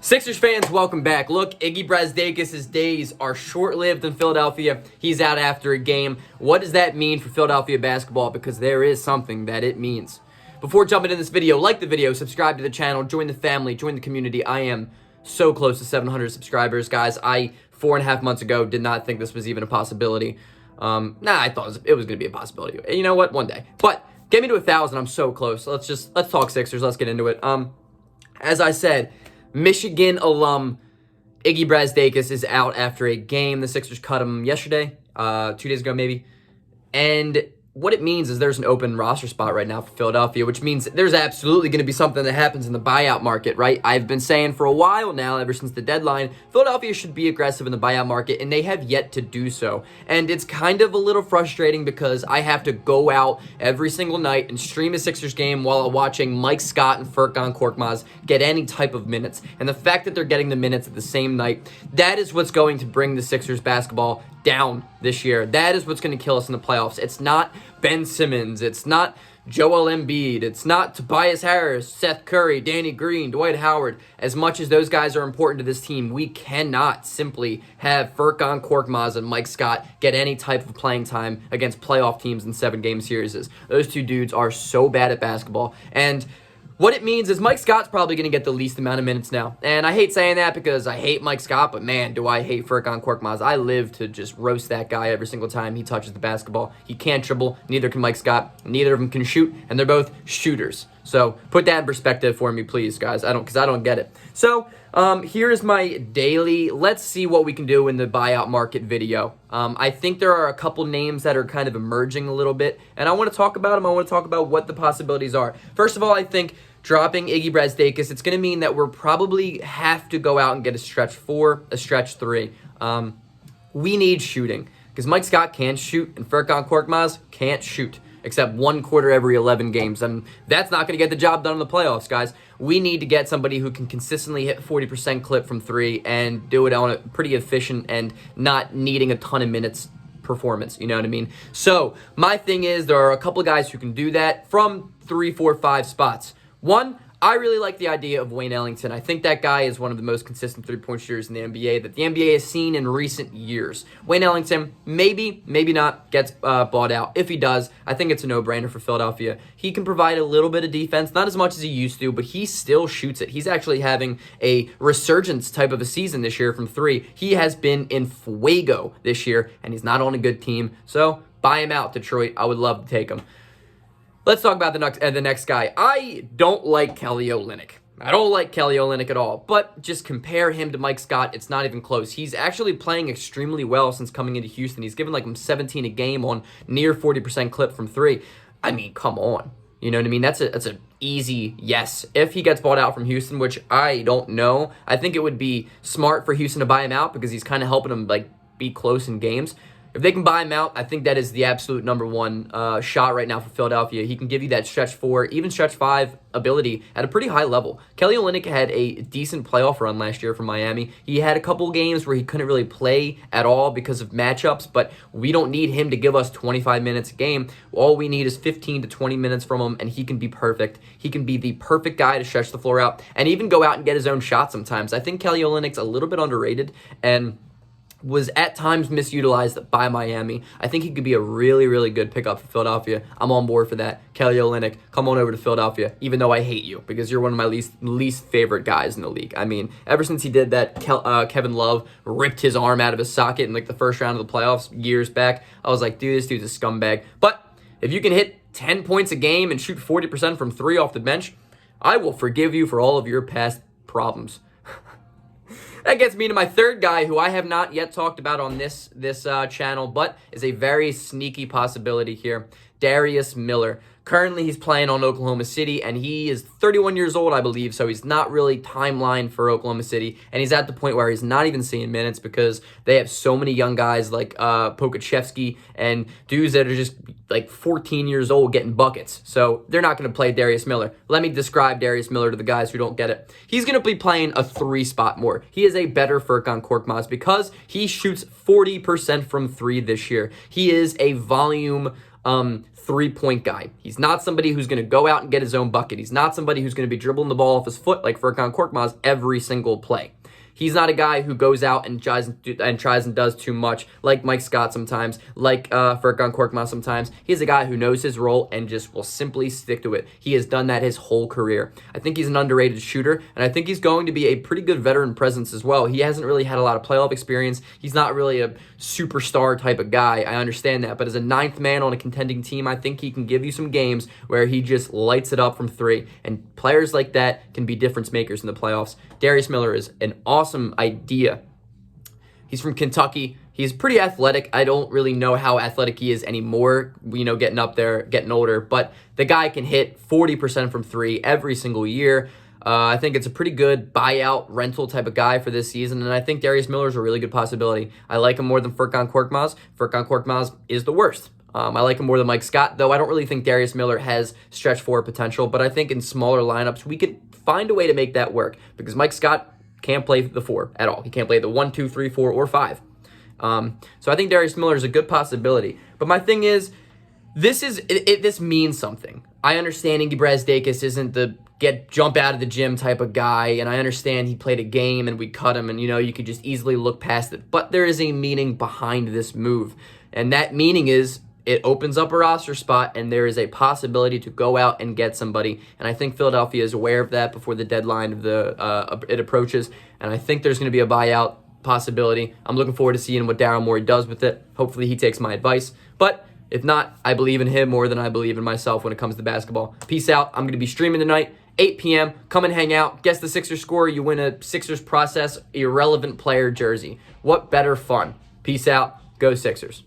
Sixers fans, welcome back. Look, Iggy Brazdeikis' days are short-lived in Philadelphia. He's out after a game. What does that mean for Philadelphia basketball? Because there is something that it means. Before jumping into this video, like the video, subscribe to the channel, join the family, join the community. I am so close to 700 subscribers, guys. 4.5 months ago, did not think this was even a possibility. I thought it was going to be a possibility. You know what? One day. But get me to 1,000. I'm so close. Let's talk Sixers. Let's get into it. As I said, Michigan alum Iggy Brazdeikis is out after a game. The Sixers cut him yesterday, 2 days ago maybe. And what it means is there's an open roster spot right now for Philadelphia, which means there's absolutely going to be something that happens in the buyout market, right? I've been saying for a while now, ever since the deadline, Philadelphia should be aggressive in the buyout market, and they have yet to do so. And it's kind of a little frustrating because I have to go out every single night and stream a Sixers game while watching Mike Scott and Furkan Korkmaz get any type of minutes. And the fact that they're getting the minutes at the same night, that is what's going to bring the Sixers basketball down this year. That is what's going to kill us in the playoffs. It's not Ben Simmons. It's not Joel Embiid. It's not Tobias Harris, Seth Curry, Danny Green, Dwight Howard. As much as those guys are important to this team, we cannot simply have Furkan Korkmaz and Mike Scott get any type of playing time against playoff teams in 7-game series. Those two dudes are so bad at basketball. And what it means is Mike Scott's probably going to get the least amount of minutes now. And I hate saying that because I hate Mike Scott, but man, do I hate Furkan Korkmaz. I live to just roast that guy every single time he touches the basketball. He can't dribble, neither can Mike Scott, neither of them can shoot, and they're both shooters. So put that in perspective for me, please, guys. Because I don't get it. So here's my daily. Let's see what we can do in the buyout market video. I think there are a couple names that are kind of emerging a little bit, and I want to talk about them. I want to talk about what the possibilities are. First of all, I think dropping Iggy Brazdeikis, it's going to mean that we're probably have to go out and get a stretch 4, a stretch 3. We need shooting because Mike Scott can't shoot and Furkan Korkmaz can't shoot except 1 quarter every 11 games. And that's not going to get the job done in the playoffs, guys. We need to get somebody who can consistently hit 40% clip from 3 and do it on a pretty efficient and not needing a ton of minutes performance, you know what I mean? So my thing is there are a couple guys who can do that from 3, 4, 5 spots. One, I really like the idea of Wayne Ellington. I think that guy is one of the most consistent three-point shooters in the NBA that the NBA has seen in recent years. Wayne Ellington, maybe not, gets bought out. If he does, I think it's a no-brainer for Philadelphia. He can provide a little bit of defense, not as much as he used to, but he still shoots it. He's actually having a resurgence type of a season this year from 3. He has been in fuego this year, and he's not on a good team. So buy him out, Detroit. I would love to take him. Let's talk about the next guy. I don't like Kelly Olynyk. I don't like Kelly Olynyk at all, but just compare him to Mike Scott. It's not even close. He's actually playing extremely well since coming into Houston. He's given like him 17 a game on near 40% clip from 3. I mean, come on. You know what I mean? That's an easy yes. If he gets bought out from Houston, which I don't know, I think it would be smart for Houston to buy him out because he's kind of helping him like be close in games. If they can buy him out, I think that is the absolute number one shot right now for Philadelphia. He can give you that stretch 4, even stretch 5 ability at a pretty high level. Kelly Olynyk had a decent playoff run last year for Miami. He had a couple games where he couldn't really play at all because of matchups, but we don't need him to give us 25 minutes a game. All we need is 15 to 20 minutes from him, and he can be perfect. He can be the perfect guy to stretch the floor out and even go out and get his own shot sometimes. I think Kelly Olynyk's a little bit underrated and was at times misutilized by Miami. I think he could be a really, really good pickup for Philadelphia. I'm on board for that. Kelly Olynyk, come on over to Philadelphia, even though I hate you because you're one of my least favorite guys in the league. I mean, ever since he did that, Kevin Love ripped his arm out of his socket in like the first round of the playoffs years back. I was like, dude, this dude's a scumbag. But if you can hit 10 points a game and shoot 40% from 3 off the bench, I will forgive you for all of your past problems. That gets me to my third guy who I have not yet talked about on this channel, but is a very sneaky possibility here. Darius Miller. Currently, he's playing on Oklahoma City, and he is 31 years old, I believe, so he's not really timeline for Oklahoma City, and he's at the point where he's not even seeing minutes because they have so many young guys like Pokachevsky and dudes that are just like 14 years old getting buckets, so they're not going to play Darius Miller. Let me describe Darius Miller to the guys who don't get it. He's going to be playing a 3 spot more. He is a better Furkan Korkmaz because he shoots 40% from 3 this year. He is a volume three-point guy. He's not somebody who's going to go out and get his own bucket. He's not somebody who's going to be dribbling the ball off his foot like Furkan Korkmaz every single play. He's not a guy who goes out and tries and does too much, like Mike Scott sometimes, like Furkan Korkmaz sometimes. He's a guy who knows his role and just will simply stick to it. He has done that his whole career. I think he's an underrated shooter, and I think he's going to be a pretty good veteran presence as well. He hasn't really had a lot of playoff experience. He's not really a superstar type of guy. I understand that, but as a ninth man on a contending team, I think he can give you some games where he just lights it up from three, and players like that can be difference makers in the playoffs. Darius Miller is an awesome idea. He's from Kentucky. He's pretty athletic. I don't really know how athletic he is anymore, getting up there, getting older, but the guy can hit 40% from three every single year. I think it's a pretty good buyout rental type of guy for this season, and I think Darius Miller is a really good possibility. I like him more than Furkan Korkmaz. Furkan Korkmaz is the worst. I like him more than Mike Scott, though I don't really think Darius Miller has stretch four potential, but I think in smaller lineups, we could find a way to make that work, because Mike Scott can't play the four at all. He can't play the 1, 2, 3, 4, or 5. So I think Darius Miller is a good possibility. But my thing is, this means something. I understand Ignas Brazdeikis isn't the jump out of the gym type of guy, and I understand he played a game and we cut him, and you could just easily look past it. But there is a meaning behind this move, and that meaning is it opens up a roster spot, and there is a possibility to go out and get somebody. And I think Philadelphia is aware of that before the deadline of it approaches. And I think there's going to be a buyout possibility. I'm looking forward to seeing what Daryl Morey does with it. Hopefully he takes my advice. But if not, I believe in him more than I believe in myself when it comes to basketball. Peace out. I'm going to be streaming tonight, 8 p.m. Come and hang out. Guess the Sixers score. You win a Sixers Process Irrelevant Player jersey. What better fun? Peace out. Go Sixers.